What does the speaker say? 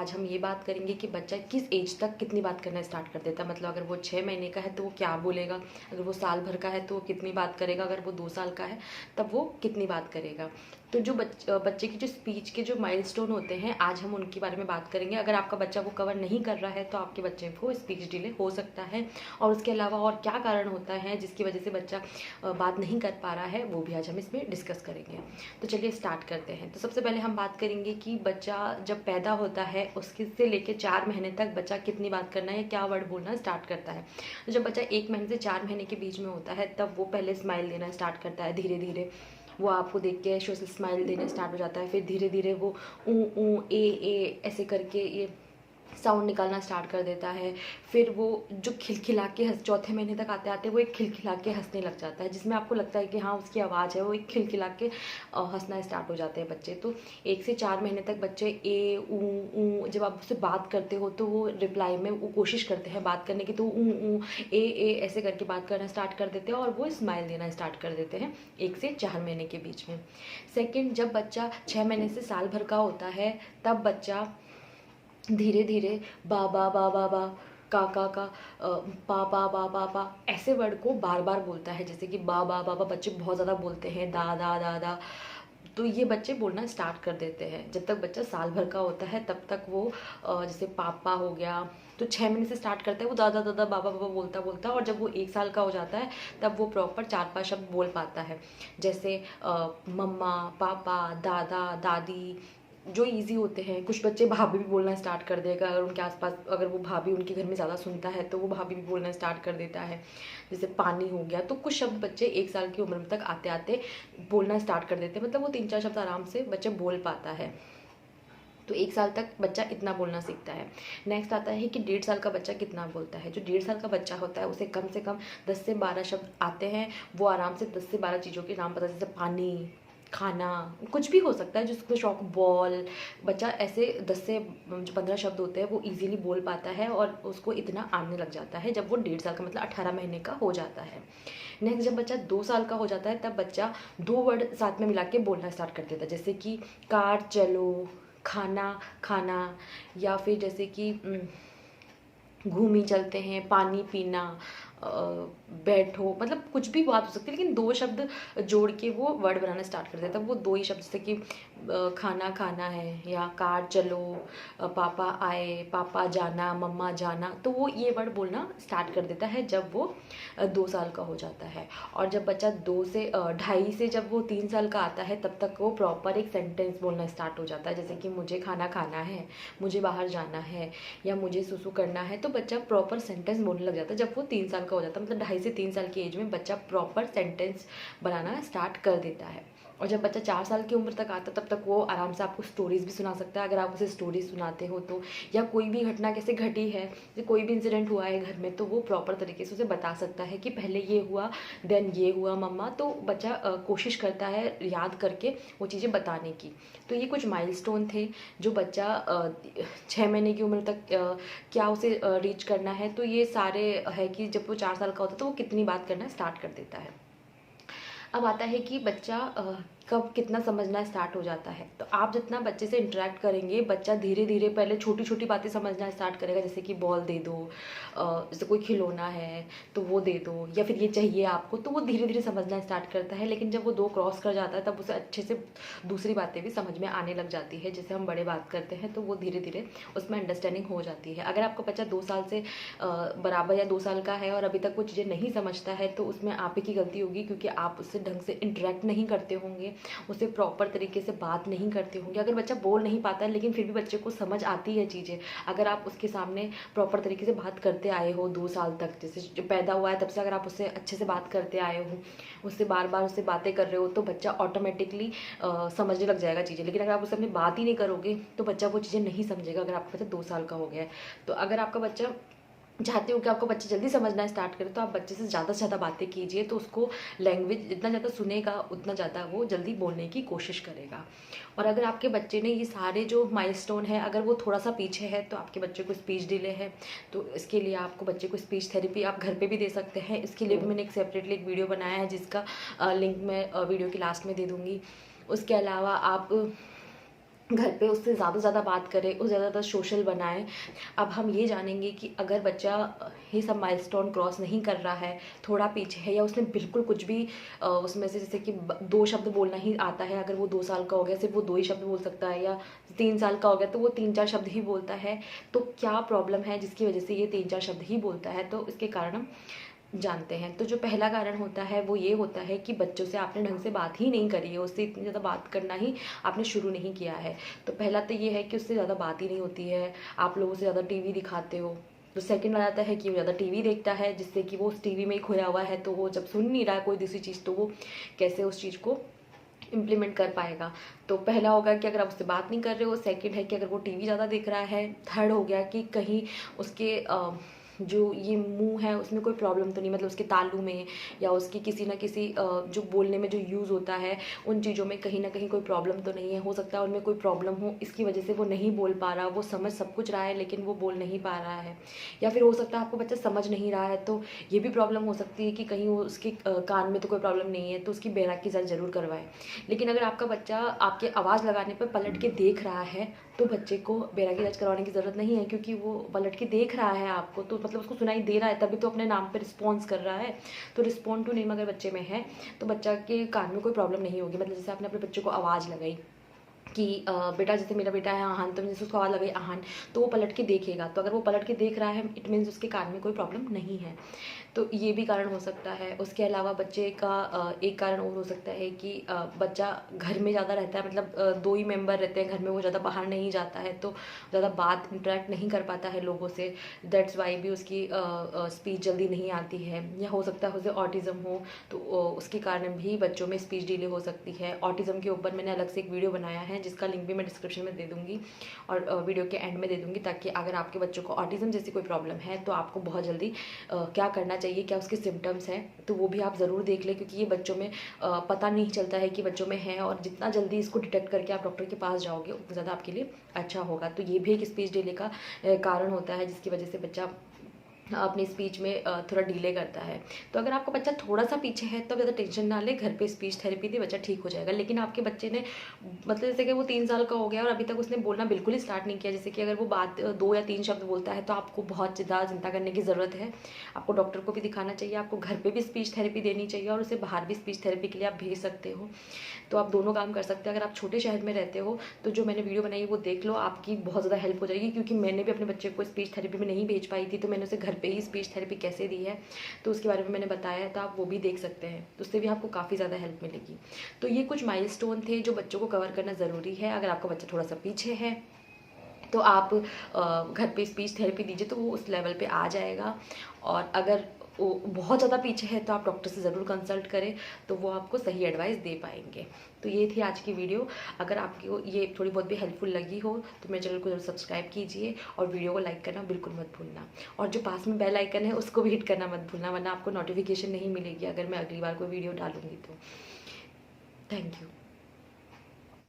आज हम ये बात करेंगे कि बच्चा किस एज तक कितनी बात करना स्टार्ट कर देता है। मतलब अगर वो 6 महीने का है तो वो क्या बोलेगा, अगर वो साल भर का है तो वो कितनी बात करेगा, अगर वो 2 साल का है तब वो कितनी बात करेगा। तो जो बच्चे की जो स्पीच के जो माइलस्टोन होते हैं, आज हम उनके बारे में बात करेंगे। अगर आपका बच्चा वो कवर नहीं कर रहा है तो आपके बच्चे को स्पीच डिले हो सकता है, और उसके अलावा और क्या कारण होता है जिसकी वजह से बच्चा बात नहीं कर पा रहा है, वो भी आज हम इसमें डिस्कस करेंगे। तो चलिए स्टार्ट करते हैं। तो सबसे पहले हम बात करेंगे कि बच्चा जब पैदा होता है उसके से लेकर 4 महीने तक बच्चा कितनी बात करना या क्या वर्ड बोलना स्टार्ट करता है। तो जब बच्चा 1 महीने से 4 महीने के बीच में होता है तब वो पहले स्माइल देना स्टार्ट करता है। धीरे धीरे वो आपको देख के सोशल स्माइल देना स्टार्ट हो जाता है। फिर धीरे धीरे वो ऊ ए ऐसे करके ये साउंड निकालना स्टार्ट कर देता है। फिर वो जो खिलखिला के चौथे महीने तक आते आते वो एक खिलखिला के हंसने लग जाता है, जिसमें आपको लगता है कि हाँ उसकी आवाज़ है, वो एक खिलखिला के हंसना स्टार्ट हो जाते हैं बच्चे। तो 1 से 4 महीने तक बच्चे ए ऊ जब आप उससे बात करते हो तो वो रिप्लाई में वो कोशिश करते हैं बात करने की, तो ऊ ए ऐसे करके बात करना स्टार्ट कर देते हैं और वो स्माइल देना स्टार्ट कर देते हैं 1 से 4 महीने के बीच में। सेकेंड, जब बच्चा 6 महीने से साल भर का होता है तब बच्चा धीरे धीरे बाबा बाबा बा का पा पा पा पा पा ऐसे वर्ड को बार बार बोलता है। जैसे कि बा बा बाबा बच्चे बहुत ज़्यादा बोलते हैं, दा दा दा दा। तो ये बच्चे बोलना स्टार्ट कर देते हैं। जब तक बच्चा साल भर का होता है तब तक वो जैसे पापा हो गया तो 6 महीने से स्टार्ट करता है वो दादा दादा बाबा बाबा बोलता बोलता, और जब वो 1 साल का हो जाता है तब वो प्रॉपर 4-5 शब्द बोल पाता है। जैसे मम्मा, पापा, दादा, दादी, जो इजी होते हैं। कुछ बच्चे भाभी भी बोलना स्टार्ट कर देगा, अगर उनके आसपास अगर वो भाभी उनके घर में ज़्यादा सुनता है तो वो भाभी भी बोलना स्टार्ट कर देता है। जैसे पानी हो गया। तो कुछ शब्द बच्चे 1 साल की उम्र तक आते आते बोलना स्टार्ट कर देते हैं। मतलब वो 3-4 शब्द आराम से बच्चा बोल पाता है। तो 1 साल तक बच्चा इतना बोलना सीखता है। नेक्स्ट आता है कि 1.5 साल का बच्चा कितना बोलता है। जो 1.5 साल का बच्चा होता है उसे कम से कम 10 से 12 शब्द आते हैं। वो आराम से 10 से 12 चीज़ों के नाम पता, जैसे पानी, खाना, कुछ भी हो सकता है जिसको शौक, बॉल। बच्चा ऐसे 10 से जो 15 शब्द होते हैं वो इजीली बोल पाता है और उसको इतना आने लग जाता है जब वो 1.5 साल का मतलब 18 महीने का हो जाता है। नेक्स्ट, जब बच्चा 2 साल का हो जाता है तब बच्चा 2 वर्ड साथ में मिला के बोलना स्टार्ट कर देता है। जैसे कि कार चलो, खाना खाना, या फिर जैसे कि घूमी चलते हैं, पानी पीना, बैठो, मतलब कुछ भी बात हो सकती है, लेकिन 2 शब्द जोड़ के वो वर्ड बनाना स्टार्ट कर देता है। वो 2 ही शब्द, जैसे कि खाना खाना है या कार चलो, पापा आए, पापा जाना, मम्मा जाना। तो वो ये वर्ड बोलना स्टार्ट कर देता है जब वो 2 साल का हो जाता है। और जब बच्चा 2 से 2.5 से जब वो 3 साल का आता है तब तक वो प्रॉपर एक सेंटेंस बोलना स्टार्ट हो जाता है। जैसे कि मुझे खाना खाना है, मुझे बाहर जाना है, या मुझे सुसु करना है। तो बच्चा प्रॉपर सेंटेंस बोलने लग जाता है जब वो 3 साल का हो जाता है। मतलब 2.5 से 3 साल की एज में बच्चा प्रॉपर सेंटेंस बनाना स्टार्ट कर देता है। और जब बच्चा 4 साल की उम्र तक आता है तब तक वो आराम से आपको स्टोरीज़ भी सुना सकता है, अगर आप उसे स्टोरीज सुनाते हो तो। या कोई भी घटना कैसे घटी है, जैसे कोई भी इंसिडेंट हुआ है घर में, तो वो प्रॉपर तरीके से उसे बता सकता है कि पहले ये हुआ, देन ये हुआ मम्मा। तो बच्चा कोशिश करता है याद करके वो चीज़ें बताने की। तो ये कुछ माइलस्टोन थे जो बच्चा 6 महीने की उम्र तक क्या उसे रीच करना है। तो ये सारे है कि जब वो 4 साल का होता है तो वो कितनी बात करना स्टार्ट कर देता है। अब आता है कि बच्चा कब कितना समझना स्टार्ट हो जाता है। तो आप जितना बच्चे से इंटरेक्ट करेंगे, बच्चा धीरे धीरे पहले छोटी छोटी बातें समझना स्टार्ट करेगा। जैसे कि बॉल दे दो, जैसे कोई खिलौना है तो वो दे दो, या फिर ये चाहिए आपको, तो वो धीरे धीरे समझना स्टार्ट करता है। लेकिन जब वो 2 क्रॉस कर जाता है तब उसे अच्छे से दूसरी बातें भी समझ में आने लग जाती है। जैसे हम बड़े बात करते हैं तो वो धीरे धीरे उसमें अंडरस्टैंडिंग हो जाती है। अगर आपका बच्चा 2 साल से बराबर या 2 साल का है और अभी तक वो चीज़ें नहीं समझता है तो उसमें आप ही की गलती होगी, क्योंकि आप उससे ढंग से इंटरेक्ट नहीं करते होंगे, उसे प्रॉपर तरीके से बात नहीं करते होंगे। अगर बच्चा बोल नहीं पाता है लेकिन फिर भी बच्चे को समझ आती है चीज़ें, अगर आप उसके सामने प्रॉपर तरीके से बात करते आए हो 2 साल तक, जैसे जो पैदा हुआ है तब से अगर आप उससे अच्छे से बात करते आए हो, उससे बार बार उससे बातें कर रहे हो, तो बच्चा ऑटोमेटिकली समझने लग जाएगा चीज़ें। लेकिन अगर आप उससे अपनी बात ही नहीं करोगे तो बच्चा वो चीज़ें नहीं समझेगा, अगर आपका बच्चा 2 साल का हो गया है। तो अगर आपका बच्चा चाहते हो कि आपको बच्चे जल्दी समझना स्टार्ट करे तो आप बच्चे से ज़्यादा बातें कीजिए, तो उसको लैंग्वेज जितना ज़्यादा सुनेगा उतना ज़्यादा वो जल्दी बोलने की कोशिश करेगा। और अगर आपके बच्चे ने ये सारे जो माइलस्टोन है, अगर वो थोड़ा सा पीछे है तो आपके बच्चे को स्पीच डिले है, तो इसके लिए आपको बच्चे को स्पीच थेरेपी आप घर पे भी दे सकते हैं। इसके लिए भी मैंने एक सेपरेटली एक वीडियो बनाया है जिसका लिंक मैं वीडियो की लास्ट में दे दूँगी। उसके अलावा आप घर पे उससे ज़्यादा से ज़्यादा बात करें, उससे ज़्यादा ज़्यादा सोशल बनाएं। अब हम ये जानेंगे कि अगर बच्चा ये सब माइलस्टोन क्रॉस नहीं कर रहा है, थोड़ा पीछे है, या उसने बिल्कुल कुछ भी उसमें से जैसे कि 2 शब्द बोलना ही आता है, अगर वो 2 साल का हो गया सिर्फ वो 2 ही शब्द बोल सकता है, या 3 साल का हो गया तो वो 3-4 शब्द ही बोलता है, तो क्या प्रॉब्लम है जिसकी वजह से ये 3-4 शब्द ही बोलता है, तो इसके कारण हम जानते हैं। तो जो पहला कारण होता है वो ये होता है कि बच्चों से आपने ढंग से बात ही नहीं करी है, उससे इतनी ज़्यादा बात करना ही आपने शुरू नहीं किया है। तो पहला तो ये है कि उससे ज़्यादा बात ही नहीं होती है, आप लोगों से ज़्यादा टीवी दिखाते हो। तो सेकंड आ जाता है कि वो ज़्यादा टीवी देखता है, जिससे कि वो उस टीवी में ही खोया हुआ है, तो वो जब सुन नहीं रहा है कोई दूसरी चीज़ तो वो कैसे उस चीज़ को इम्प्लीमेंट कर पाएगा। तो पहला होगा कि अगर आप उससे बात नहीं कर रहे हो, सेकंड है कि अगर वो टीवी ज़्यादा देख रहा है, थर्ड हो गया कि कहीं उसके जो ये मुंह है उसमें कोई प्रॉब्लम तो नहीं, मतलब उसके तालू में या उसकी किसी ना किसी जो बोलने में जो यूज़ होता है उन चीज़ों में कहीं ना कहीं कोई प्रॉब्लम तो नहीं है। हो सकता है उनमें कोई प्रॉब्लम हो, इसकी वजह से वो नहीं बोल पा रहा, वो समझ सब कुछ रहा है लेकिन वो बोल नहीं पा रहा है। या फिर हो सकता है आपको बच्चा समझ नहीं रहा है, तो ये भी प्रॉब्लम हो सकती है कि कहीं वो उसके कान में तो कोई प्रॉब्लम नहीं है, तो उसकी बैराकी जांच ज़रूर करवाएं। लेकिन अगर आपका बच्चा आपके आवाज़ लगाने पर पलट के देख रहा है तो बच्चे को बैरागी जांच करवाने की ज़रूरत नहीं है, क्योंकि वो पलट के देख रहा है आपको, तो मतलब उसको सुनाई दे रहा है, तभी तो अपने नाम पे रिस्पॉन्स कर रहा है। तो रिस्पॉन्ड टू नेम अगर बच्चे में है तो बच्चा के कान में कोई प्रॉब्लम नहीं होगी। मतलब जैसे आपने अपने बच्चे को आवाज़ लगाई कि बेटा, जैसे मेरा बेटा है आहान, तो जैसे उसको आवाज़ लगाई आहान, तो वो पलट के देखेगा, तो अगर वो पलट के देख रहा है इट मीन्स उसके कान में कोई प्रॉब्लम नहीं है। तो ये भी कारण हो सकता है। उसके अलावा बच्चे का एक कारण और हो सकता है कि बच्चा घर में ज़्यादा रहता है, मतलब 2 ही मेंबर रहते हैं घर में, वो ज़्यादा बाहर नहीं जाता है, तो ज़्यादा बात इंटरेक्ट नहीं कर पाता है लोगों से, दैट्स वाई भी उसकी स्पीच जल्दी नहीं आती है। या हो सकता है उसे ऑटिज़म हो, तो उसके कारण भी बच्चों में स्पीच डिले हो सकती है। ऑटिज़म के ऊपर मैंने अलग से एक वीडियो बनाया है जिसका लिंक भी मैं डिस्क्रिप्शन में दे दूँगी और वीडियो के एंड में दे दूँगी, ताकि अगर आपके बच्चों को ऑटिज़म जैसी कोई प्रॉब्लम है तो आपको बहुत जल्दी क्या करना चाहिए, क्या उसके सिम्टम्स हैं, तो वो भी आप ज़रूर देख लें, क्योंकि ये बच्चों में पता नहीं चलता है कि बच्चों में है, और जितना जल्दी इसको डिटेक्ट करके आप डॉक्टर के पास जाओगे उतना ज़्यादा आपके लिए अच्छा होगा। तो ये भी एक स्पीच डिले का कारण होता है, जिसकी वजह से बच्चा अपनी स्पीच में थोड़ा डिले करता है। तो अगर आपका बच्चा थोड़ा सा पीछे है तो ज़्यादा टेंशन ना ले, घर पे स्पीच थेरेपी दे, बच्चा ठीक हो जाएगा। लेकिन आपके बच्चे ने मतलब जैसे कि वो 3 साल का हो गया और अभी तक उसने बोलना बिल्कुल ही स्टार्ट नहीं किया, जैसे कि अगर वो बात 2 या 3 शब्द बोलता है तो आपको बहुत ज़्यादा चिंता करने की ज़रूरत है। आपको डॉक्टर को भी दिखाना चाहिए, आपको घर पे भी स्पीच थेरेपी देनी चाहिए और उसे बाहर भी स्पीच थेरेपी के लिए आप भेज सकते हो। तो आप दोनों काम कर सकते हैं। अगर आप छोटे शहर में रहते हो तो जो मैंने वीडियो बनाई है वो देख लो, आपकी बहुत ज़्यादा हेल्प हो जाएगी, क्योंकि मैंने भी अपने बच्चे को स्पीच थेरेपी में नहीं भेज पाई थी, तो मैंने उसे घर पे ही स्पीच थेरेपी कैसे दी है तो उसके बारे में मैंने बताया है, तो आप वो भी देख सकते हैं, तो उससे भी आपको काफ़ी ज़्यादा हेल्प मिलेगी। तो ये कुछ माइलस्टोन थे जो बच्चों को कवर करना ज़रूरी है। अगर आपका बच्चा थोड़ा सा पीछे है तो आप घर पे स्पीच थेरेपी दीजिए, तो वो उस लेवल पे आ जाएगा। और अगर वो बहुत ज़्यादा पीछे है तो आप डॉक्टर से ज़रूर कंसल्ट करें, तो वो आपको सही एडवाइस दे पाएंगे। तो ये थी आज की वीडियो। अगर आपको ये थोड़ी बहुत भी हेल्पफुल लगी हो तो मेरे चैनल को जरूर सब्सक्राइब कीजिए और वीडियो को लाइक करना बिल्कुल मत भूलना, और जो पास में बेल आइकन है उसको भी हिट करना मत भूलना, वरना आपको नोटिफिकेशन नहीं मिलेगी अगर मैं अगली बार कोई वीडियो डालूंगी तो। Thank you.